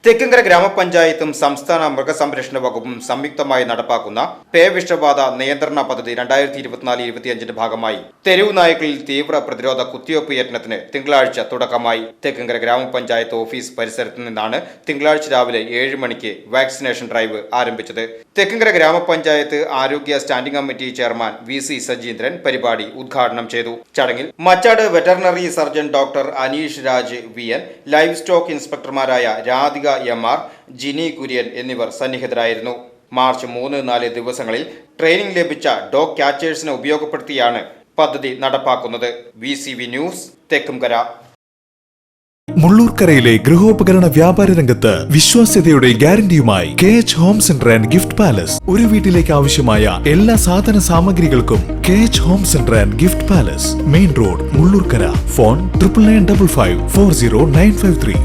തെക്കുംകര ഗ്രാമപഞ്ചായത്തും സംസ്ഥാന മൃഗസംരക്ഷണ വകുപ്പും സംയുക്തമായി നടപ്പാക്കുന്ന പേവിഷബാധ നിയന്ത്രണ പദ്ധതി 2024-25 ഭാഗമായി തെരുവു നായ്ക്കളിൽ തീവ്ര പ്രതിരോധ കുത്തിവയ്പ് യജ്ഞത്തിന് തിങ്കളാഴ്ച തുടക്കമായി. തെക്കുംകര ഗ്രാമപഞ്ചായത്ത് ഓഫീസ് പരിസരത്ത് നിന്നാണ് തിങ്കളാഴ്ച രാവിലെ 7 മണിക്ക് വാക്സിനേഷൻ ഡ്രൈവ് ആരംഭിച്ചത്. തെക്കുംകര ഗ്രാമപഞ്ചായത്ത് ആരോഗ്യ standing committee chairman VC Sajeendran പരിപാടി ഉദ്ഘാടനം ചെയ്തു. ചടങ്ങിൽ Machad veterinary surgeon doctor Aneesh Raj VN, livestock ഇൻസ്പെക്ടർമാരായ രാധിക MR, ജിനി കുര്യൻ എന്നിവർ സന്നിഹിതരായിരുന്നു. മാർച്ച് 3-4 ദിവസങ്ങളിൽ ട്രെയിനിംഗ് ലഭിച്ച ഡോഗ് ക്യാച്ചേഴ്സിനെ ഉപയോഗപ്പെടുത്തിയാണ് പദ്ധതി നടപ്പാക്കുന്നത്. VCV news, Thekkumkara. മുള്ളൂർക്കരയിലെ ഗൃഹോപകരണ വ്യാപാര രംഗത്ത് വിശ്വാസ്യതയുടെ ഗ്യാരണ്ടിയുമായി KH home centre and gift palace. ഒരു വീട്ടിലേക്ക് ആവശ്യമായ എല്ലാ സാധന സാമഗ്രികൾക്കും KH home centre and gift palace, main road, Mullurkara. Phone 9955 40953.